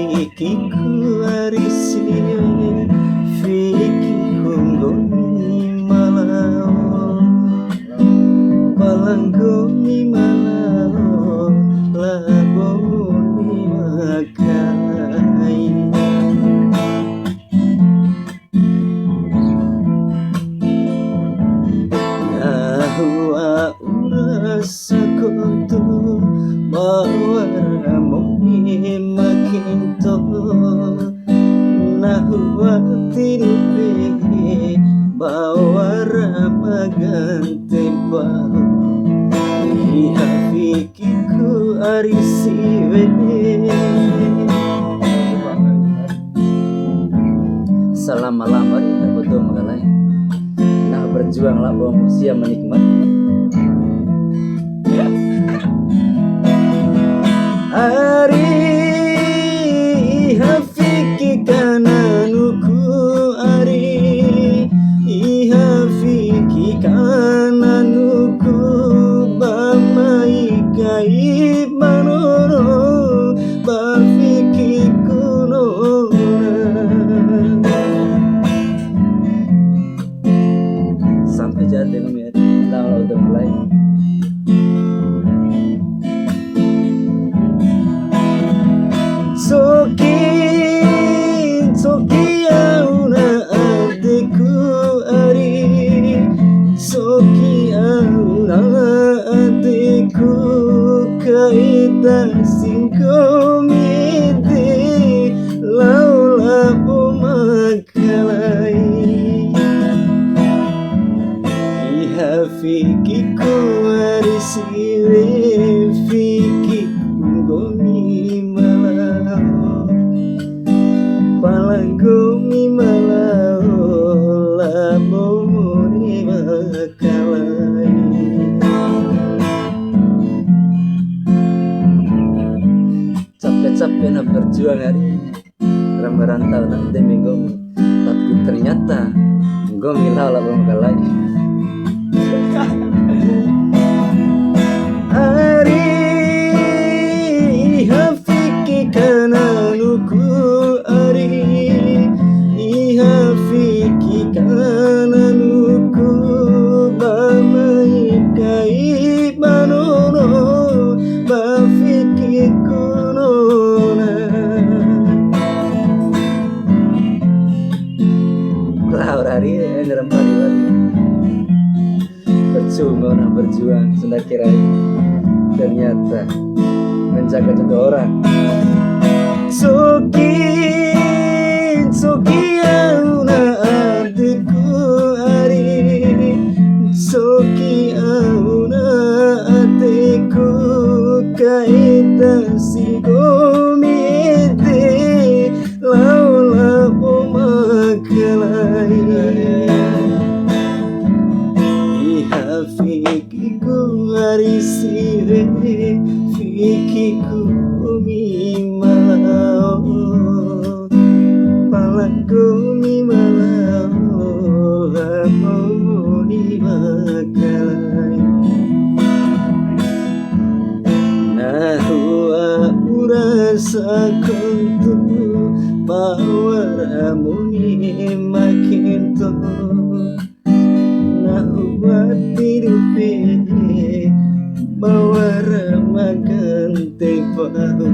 fikiku arisiwe fikiku ngoni malao palanggomi malao laboni makai nahua urasa kontu mawaramoni makinto nahua tirupe bawara magante bau ihafikiku arisiwe salam malam hari terbetul magalai nah berjuanglah bawa musia menikmati Ari hafiki kananuku Ari hafiki kananuku Bamaikai manoro Bafiki kunona sampai jatuh ngomit lalu udah mulai Soki auna adikku Ari Soki auna adikku Kaita singkomite Laula pomakalai Ihafikiku arisiwe Fikiku gomi malao palanggomi malao labomori makalai capek-capek nak berjuang hari orang merantau nak demi gomi tapi ternyata gomi labom makalai Ari hafiki kananuku Ari hafiki kananuku Bamaikai manono Bafiki kunona Laur hari yang pari-pari percuma orang berjuang sudah kira ternyata menjaga jodoh orang Soki auna adikku Ari Soki auna adikku Kaita singkomite laula pomakalai Ihafikiku arisiwe Fikiku umi malao palanggomi malao labomoni makalai nahua urasa kontu bawaramoni makinto nahua tirupe bawara magante bau